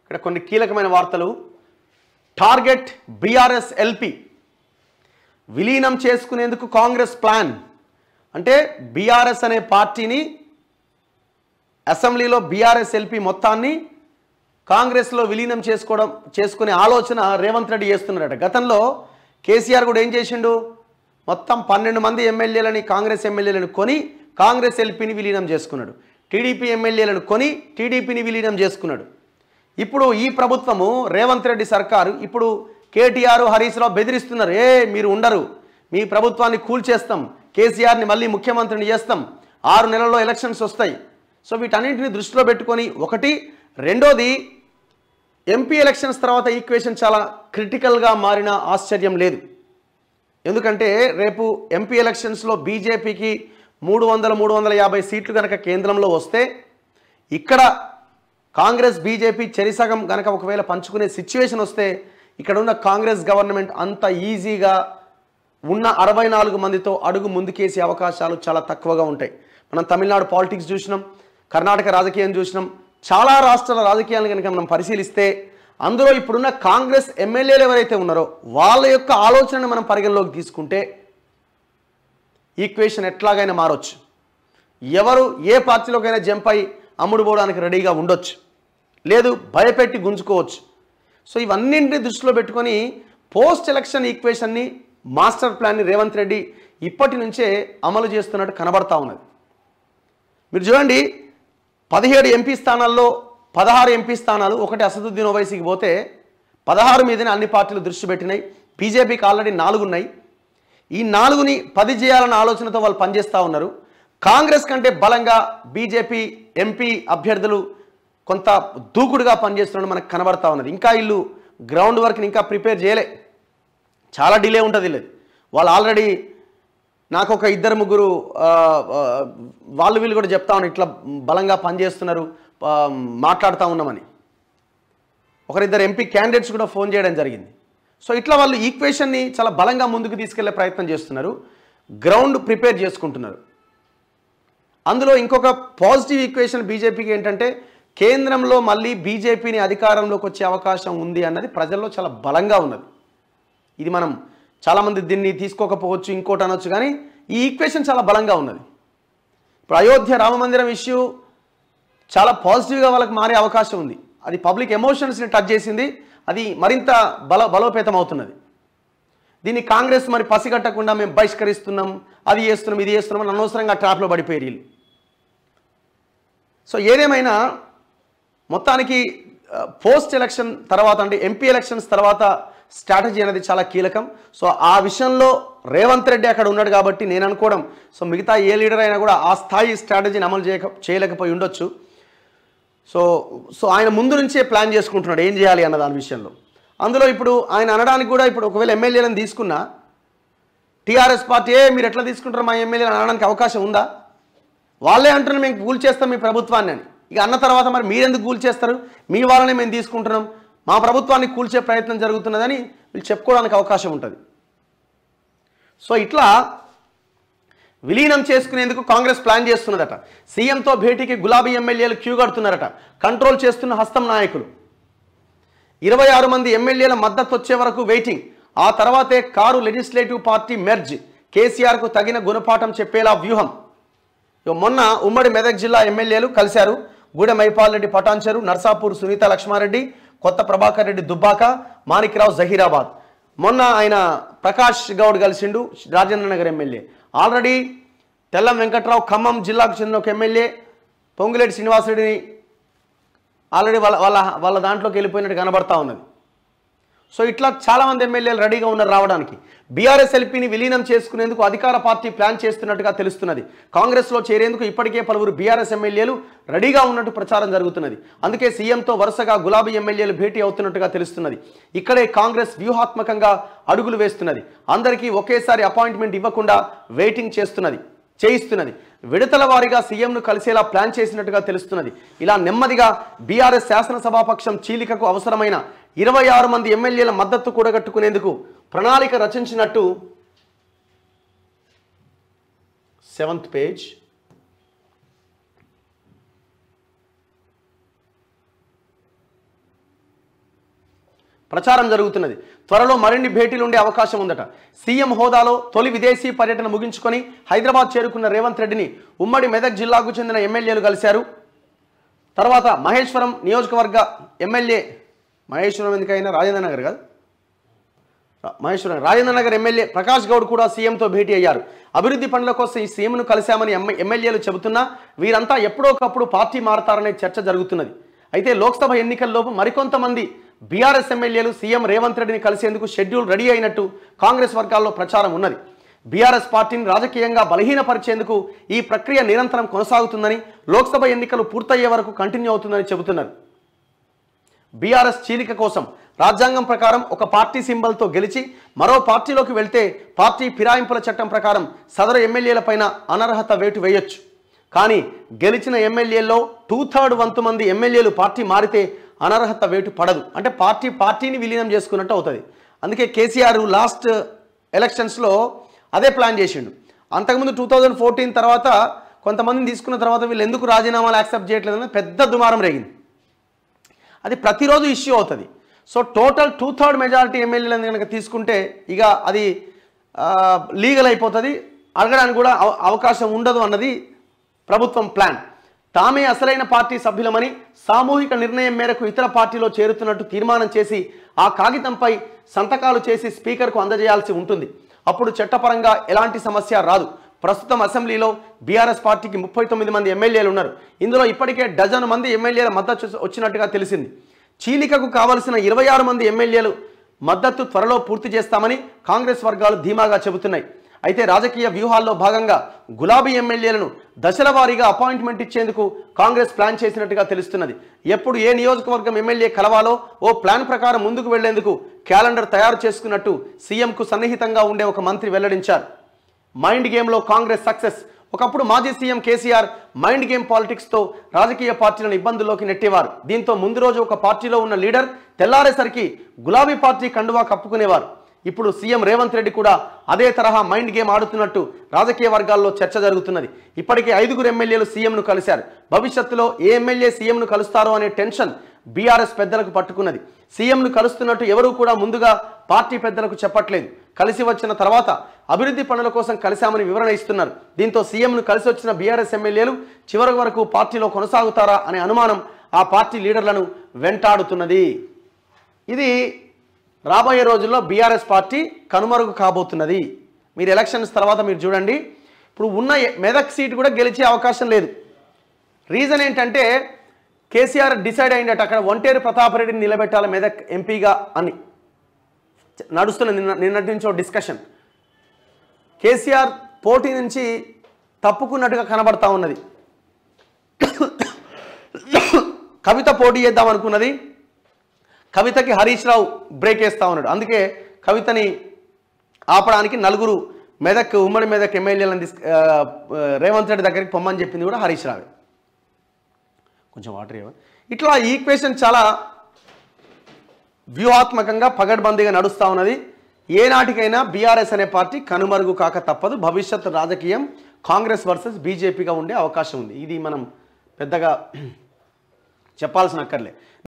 ఇక్కడ కొన్ని కీలకమైన వార్తలు. టార్గెట్ బీఆర్ఎస్ ఎల్పీ, విలీనం చేసుకునేందుకు కాంగ్రెస్ ప్లాన్. అంటే బీఆర్ఎస్ అనే పార్టీని, అసెంబ్లీలో బీఆర్ఎస్ ఎల్పీ మొత్తాన్ని కాంగ్రెస్లో విలీనం చేసుకునే ఆలోచన రేవంత్ రెడ్డి చేస్తున్నారట. గతంలో కేసీఆర్ కూడా ఏం చేసిండు, మొత్తం 12 మంది ఎమ్మెల్యేలని, కాంగ్రెస్ ఎమ్మెల్యేలను కొని కాంగ్రెస్ ఎల్పీని విలీనం చేసుకున్నాడు. టీడీపీ ఎమ్మెల్యేలను కొని టీడీపీని విలీనం చేసుకున్నాడు. ఇప్పుడు ఈ ప్రభుత్వము, రేవంత్ రెడ్డి సర్కారు, ఇప్పుడు కేటీఆర్, హరీష్ రావు బెదిరిస్తున్నారు. మీరు ఉండరు, మీ ప్రభుత్వాన్ని కూల్చేస్తాం, కేసీఆర్ని మళ్ళీ ముఖ్యమంత్రిని చేస్తాం, 6 నెలల్లో ఎలక్షన్స్ వస్తాయి. సో వీటన్నింటిని దృష్టిలో పెట్టుకొని, ఒకటి. రెండోది, ఎంపీ ఎలక్షన్స్ తర్వాత ఈక్వేషన్ చాలా క్రిటికల్గా మారిన ఆశ్చర్యం లేదు. ఎందుకంటే రేపు ఎంపీ ఎలక్షన్స్లో బీజేపీకి 300-350 సీట్లు కనుక కేంద్రంలో వస్తే, ఇక్కడ కాంగ్రెస్ బీజేపీ చెరిసగం కనుక ఒకవేళ పంచుకునే సిచ్యువేషన్ వస్తే, ఇక్కడ ఉన్న కాంగ్రెస్ గవర్నమెంట్ అంత ఈజీగా ఉన్న 64 మందితో అడుగు ముందుకేసే అవకాశాలు చాలా తక్కువగా ఉంటాయి. మనం తమిళనాడు పాలిటిక్స్ చూసినాం, కర్ణాటక రాజకీయం చూసినాం, చాలా రాష్ట్రాల రాజకీయాలను కనుక మనం పరిశీలిస్తే, అందులో ఇప్పుడున్న కాంగ్రెస్ ఎమ్మెల్యేలు ఎవరైతే ఉన్నారో వాళ్ళ యొక్క ఆలోచనను మనం పరిగణలోకి తీసుకుంటే ఈక్వేషన్ ఎట్లాగైనా మారొచ్చు. ఎవరు ఏ పార్టీలోకైనా జంప్ అయి అమ్ముడు పోవడానికి రెడీగా ఉండొచ్చు, లేదు భయపెట్టి గుంజుకోవచ్చు. సో ఇవన్నింటినీ దృష్టిలో పెట్టుకొని పోస్ట్ ఎలక్షన్ ఈక్వేషన్ని, మాస్టర్ ప్లాన్ని రేవంత్ రెడ్డి ఇప్పటి నుంచే అమలు చేస్తున్నట్టు కనబడతా ఉన్నది. మీరు చూడండి, 17 ఎంపీ స్థానాల్లో 16 ఎంపీ స్థానాలు ఒకటి అసదుద్దీన్ ఓవైసీకి పోతే 16 మీదనే అన్ని పార్టీలు దృష్టి పెట్టినాయి. బీజేపీకి ఆల్రెడీ 4 ఉన్నాయి. ఈ 4ని 10 చేయాలన్న ఆలోచనతో వాళ్ళు పనిచేస్తూ ఉన్నారు. కాంగ్రెస్ కంటే బలంగా బీజేపీ ఎంపీ అభ్యర్థులు కొంత దూకుడుగా పనిచేస్తున్నట్టు మనకు కనబడతా ఉన్నది. ఇంకా వీళ్ళు గ్రౌండ్ వర్క్ని ఇంకా ప్రిపేర్ చేయలే, చాలా డిలే ఉంటుంది. లేదు, వాళ్ళు ఆల్రెడీ నాకు ఒక 2-3 వాళ్ళు వీళ్ళు కూడా చెప్తా ఉన్నారు, ఇట్లా బలంగా పనిచేస్తున్నారు, మాట్లాడుతూ ఉన్నామని. 1-2 ఎంపీ క్యాండిడేట్స్ కూడా ఫోన్ చేయడం జరిగింది. సో ఇట్లా వాళ్ళు ఈక్వేషన్ని చాలా బలంగా ముందుకు తీసుకెళ్లే ప్రయత్నం చేస్తున్నారు, గ్రౌండ్ ప్రిపేర్ చేసుకుంటున్నారు. అందులో ఇంకొక పాజిటివ్ ఈక్వేషన్ బీజేపీకి ఏంటంటే, కేంద్రంలో మళ్ళీ బీజేపీని అధికారంలోకి వచ్చే అవకాశం ఉంది అన్నది ప్రజల్లో చాలా బలంగా ఉన్నది. ఇది మనం చాలామంది దీన్ని తీసుకోకపోవచ్చు, ఇంకోటి అనొచ్చు, కానీ ఈ ఈక్వేషన్ చాలా బలంగా ఉన్నది. ఇప్పుడు అయోధ్య రామ మందిరం ఇష్యూ చాలా పాజిటివ్గా వాళ్ళకి మారే అవకాశం ఉంది. అది పబ్లిక్ ఎమోషన్స్ని టచ్ చేసింది, అది మరింత బలోపేతం అవుతున్నది. దీన్ని కాంగ్రెస్ మరి పసిగట్టకుండా మేము బహిష్కరిస్తున్నాం, అది చేస్తున్నాం, ఇది చేస్తున్నాం అని అనవసరంగా ట్రాప్లో పడిపోయారు వీళ్ళు. సో ఏదేమైనా మొత్తానికి పోస్ట్ ఎలక్షన్ తర్వాత, అంటే ఎంపీ ఎలక్షన్స్ తర్వాత స్ట్రాటజీ అనేది చాలా కీలకం. సో ఆ విషయంలో రేవంత్ రెడ్డి అక్కడ ఉన్నాడు కాబట్టి నేను అనుకోవడం, సో మిగతా ఏ లీడర్ అయినా కూడా ఆ స్థాయి స్ట్రాటజీని అమలు చేయలేకపోయి ఉండొచ్చు. సో ఆయన ముందు నుంచే ప్లాన్ చేసుకుంటున్నాడు ఏం చేయాలి అన్న దాని విషయంలో. అందులో ఇప్పుడు ఆయన అనడానికి కూడా, ఇప్పుడు ఒకవేళ ఎమ్మెల్యేలను తీసుకున్నా టీఆర్ఎస్ పార్టీ మీరు ఎట్లా తీసుకుంటారు మా ఎమ్మెల్యేలను అనడానికి అవకాశం ఉందా? వాళ్ళే అంటున్నారు మేము కూల్చేస్తాం మీ ప్రభుత్వాన్ని అని. ఇక అన్న తర్వాత మరి మీరెందుకు కూల్చేస్తారు, మీ వాళ్ళనే మేము తీసుకుంటున్నాం, మా ప్రభుత్వాన్ని కూల్చే ప్రయత్నం జరుగుతున్నదని వీళ్ళు చెప్పుకోవడానికి అవకాశం ఉంటుంది. సో ఇట్లా విలీనం చేసుకునేందుకు కాంగ్రెస్ ప్లాన్ చేస్తున్నదట. సీఎంతో భేటీకి గులాబీ ఎమ్మెల్యేలు క్యూ కడుతున్నారట. కంట్రోల్ చేస్తున్న హస్తం నాయకులు. 26 మంది ఎమ్మెల్యేల మద్దతు వచ్చే వరకు వెయిటింగ్. ఆ తర్వాతే కారు లెజిస్లేటివ్ పార్టీ మెర్జ్. కేసీఆర్కు తగిన గుణపాఠం చెప్పేలా వ్యూహం. మొన్న ఉమ్మడి మెదక్ జిల్లా ఎమ్మెల్యేలు కలిశారు. గూడెం మైపాల్ రెడ్డి పటాన్చెరు, నర్సాపూర్ సునీత లక్ష్మారెడ్డి, కొత్త ప్రభాకర్ రెడ్డి దుబ్బాక, మాణిక్రావు జహీరాబాద్. మొన్న ఆయన ప్రకాష్ గౌడ్ కలిసిండు, రాజేంద్ర నగర్ ఎమ్మెల్యే. ఆల్రెడీ తెల్లం వెంకట్రావు ఖమ్మం జిల్లాకు చెందిన ఒక ఎమ్మెల్యే పొంగులేటి శ్రీనివాసరెడ్డిని ఆల్రెడీ వాళ్ళ దాంట్లోకి వెళ్ళిపోయినట్టు కనబడతా ఉన్నది. సో ఇట్లా చాలామంది ఎమ్మెల్యేలు రెడీగా ఉన్నారు రావడానికి. బీఆర్ఎస్ ఎల్పీని విలీనం చేసుకునేందుకు అధికార పార్టీ ప్లాన్ చేస్తున్నట్టుగా తెలుస్తున్నది. కాంగ్రెస్లో చేరేందుకు ఇప్పటికే పలువురు బీఆర్ఎస్ ఎమ్మెల్యేలు రెడీగా ఉన్నట్టు ప్రచారం జరుగుతున్నది. అందుకే సీఎంతో వరుసగా గులాబీ ఎమ్మెల్యేలు భేటీ అవుతున్నట్టుగా తెలుస్తున్నది. ఇక్కడే కాంగ్రెస్ వ్యూహాత్మకంగా అడుగులు వేస్తున్నది. అందరికీ ఒకేసారి అపాయింట్మెంట్ ఇవ్వకుండా వెయిటింగ్ చేయిస్తున్నది. విడతల వారీగా సీఎంను కలిసేలా ప్లాన్ చేసినట్టుగా తెలుస్తున్నది. ఇలా నెమ్మదిగా బీఆర్ఎస్ శాసనసభాపక్షం చీలికకు అవసరమైన 26 మంది ఎమ్మెల్యేల మద్దతు కూడగట్టుకునేందుకు ప్రణాళిక రచించినట్టు 7th పేజ్. ప్రచారం జరుగుతున్నది. త్వరలో మరిన్ని భేటీలు ఉండే అవకాశం ఉందట. సీఎం హోదాలో తొలి విదేశీ పర్యటన ముగించుకొని హైదరాబాద్ చేరుకున్న రేవంత్ రెడ్డిని ఉమ్మడి మెదక్ జిల్లాకు చెందిన ఎమ్మెల్యేలు కలిశారు. తర్వాత మహేశ్వరం నియోజకవర్గ ఎమ్మెల్యే మహేశ్వరం ఎందుకైనా రాజేంద్ర నగర్ కాదు రాజేంద్ర నగర్ ఎమ్మెల్యే ప్రకాష్ గౌడ్ కూడా సీఎంతో భేటీ అయ్యారు. అభివృద్ధి పనుల కోసం ఈ సీఎంను కలిశామని ఎమ్మెల్యేలు చెబుతున్నా వీరంతా ఎప్పుడోకప్పుడు పార్టీ మారతారనే చర్చ జరుగుతున్నది. అయితే లోక్సభ ఎన్నికల్లోపు మరికొంతమంది బీఆర్ఎస్ ఎమ్మెల్యేలు సీఎం రేవంత్ రెడ్డిని కలిసేందుకు షెడ్యూల్ రెడీ అయినట్టు కాంగ్రెస్ వర్గాల్లో ప్రచారం ఉన్నది. బీఆర్ఎస్ పార్టీని రాజకీయంగా బలహీనపరిచేందుకు ఈ ప్రక్రియ నిరంతరం కొనసాగుతుందని, లోక్సభ ఎన్నికలు పూర్తయ్యే వరకు కంటిన్యూ అవుతుందని చెబుతున్నారు. బీఆర్ఎస్ చీలిక కోసం రాజ్యాంగం ప్రకారం ఒక పార్టీ సింబల్తో గెలిచి మరో పార్టీలోకి వెళ్తే పార్టీ ఫిరాయింపుల చట్టం ప్రకారం సదరు ఎమ్మెల్యేలపైన అనర్హత వేటు వేయొచ్చు. కానీ గెలిచిన ఎమ్మెల్యేల్లో 2/3 వంతు మంది ఎమ్మెల్యేలు పార్టీ మారితే అనర్హత వేటు పడదు. అంటే పార్టీని విలీనం చేసుకున్నట్టు అవుతుంది. అందుకే కేసీఆర్ లాస్ట్ ఎలక్షన్స్లో అదే ప్లాన్ చేసిండు. అంతకుముందు 2014 తర్వాత కొంతమందిని తీసుకున్న తర్వాత వీళ్ళు ఎందుకు రాజీనామాలు యాక్సెప్ట్ చేయట్లేదని పెద్ద దుమారం రేగింది. అది ప్రతిరోజు ఇష్యూ అవుతుంది. సో టోటల్ 2/3 మెజారిటీ ఎమ్మెల్యేలను కనుక తీసుకుంటే ఇక అది లీగల్ అయిపోతుంది, అడగడానికి కూడా అవకాశం ఉండదు అన్నది ప్రభుత్వం ప్లాన్. తామే అసలైన పార్టీ సభ్యులమని సామూహిక నిర్ణయం మేరకు ఇతర పార్టీలో చేరుతున్నట్టు తీర్మానం చేసి ఆ కాగితంపై సంతకాలు చేసి స్పీకర్కు అందజేయాల్సి ఉంటుంది. అప్పుడు చట్టపరంగా ఎలాంటి సమస్య రాదు. ప్రస్తుతం అసెంబ్లీలో బీఆర్ఎస్ పార్టీకి 39 మంది ఎమ్మెల్యేలు ఉన్నారు. ఇందులో ఇప్పటికే డజన్ మంది ఎమ్మెల్యేల మద్దతు వచ్చినట్టుగా తెలిసింది. చీలికకు కావలసిన 26 మంది ఎమ్మెల్యేలు మద్దతు త్వరలో పూర్తి చేస్తామని కాంగ్రెస్ వర్గాలు ధీమాగా చెబుతున్నాయి. అయితే రాజకీయ వ్యూహాల్లో భాగంగా గులాబీ ఎమ్మెల్యేలను దశల వారీగా అపాయింట్మెంట్ ఇచ్చేందుకు కాంగ్రెస్ ప్లాన్ చేసినట్టుగా తెలుస్తున్నది. ఎప్పుడు ఏ నియోజకవర్గం ఎమ్మెల్యే కలవాలో ఓ ప్లాన్ ప్రకారం ముందుకు వెళ్లేందుకు క్యాలెండర్ తయారు చేసుకున్నట్టు సీఎంకు సన్నిహితంగా ఉండే ఒక మంత్రి వెల్లడించారు. మైండ్ గేమ్లో కాంగ్రెస్ సక్సెస్. ఒకప్పుడు మాజీ సీఎం కేసీఆర్ మైండ్ గేమ్ పాలిటిక్స్తో రాజకీయ పార్టీలను ఇబ్బందుల్లోకి నెట్టేవారు. దీంతో ముందు రోజు ఒక పార్టీలో ఉన్న లీడర్ తెల్లారేసరికి గులాబీ పార్టీ కండువా కప్పుకునేవారు. ఇప్పుడు సీఎం రేవంత్ రెడ్డి కూడా అదే తరహా మైండ్ గేమ్ ఆడుతున్నట్టు రాజకీయ వర్గాల్లో చర్చ జరుగుతున్నది. ఇప్పటికే 5 ఎమ్మెల్యేలు సీఎంను కలిశారు. భవిష్యత్తులో ఏ ఎమ్మెల్యే సీఎంను కలుస్తారో అనే టెన్షన్ బీఆర్ఎస్ పెద్దలకు పట్టుకున్నది. సీఎంను కలుస్తున్నట్టు ఎవరూ కూడా ముందుగా పార్టీ పెద్దలకు చెప్పట్లేదు. కలిసి వచ్చిన తర్వాత అభివృద్ధి పనుల కోసం కలిశామని వివరణ ఇస్తున్నారు. దీంతో సీఎంను కలిసి వచ్చిన బీఆర్ఎస్ ఎమ్మెల్యేలు చివరి వరకు పార్టీలో కొనసాగుతారా అనే అనుమానం ఆ పార్టీ లీడర్లను వెంటాడుతున్నది. ఇది రాబోయే రోజుల్లో బీఆర్ఎస్ పార్టీ కనుమరుగు కాబోతున్నది. మీరు ఎలక్షన్స్ తర్వాత మీరు చూడండి, ఇప్పుడు ఉన్న మెదక్ సీటు కూడా గెలిచే అవకాశం లేదు. రీజన్ ఏంటంటే కేసీఆర్ డిసైడ్ అయిందట అక్కడ ఒంటేరు ప్రతాప్ రెడ్డిని నిలబెట్టాలి మెదక్ ఎంపీగా అని నడుస్తున్న నిన్నటి నుంచి డిస్కషన్. కేసీఆర్ పోటీ నుంచి తప్పుకున్నట్టుగా కనబడతా ఉన్నది. కవిత పోటీ చేద్దాం అనుకున్నది. కవితకి హరీష్ రావు బ్రేక్ వేస్తూ ఉన్నాడు. అందుకే కవితని ఆపడానికి 4 ఉమ్మడి మెదక్ ఎమ్మెల్యేలను రేవంత్ రెడ్డి దగ్గరికి పొమ్మని చెప్పింది కూడా హరీష్ రావే. కొంచెం వాటర్ ఇవ్వండి. ఇట్లా ఈక్వేషన్ చాలా వ్యూహాత్మకంగా పగడ్బందీగా నడుస్తూ ఉన్నది. ఏనాటికైనా బీఆర్ఎస్ అనే పార్టీ కనుమరుగు కాక తప్పదు. భవిష్యత్తు రాజకీయం కాంగ్రెస్ వర్సెస్ బీజేపీగా ఉండే అవకాశం ఉంది. ఇది మనం పెద్దగా చెప్పాల్సిన అక్కర్లే.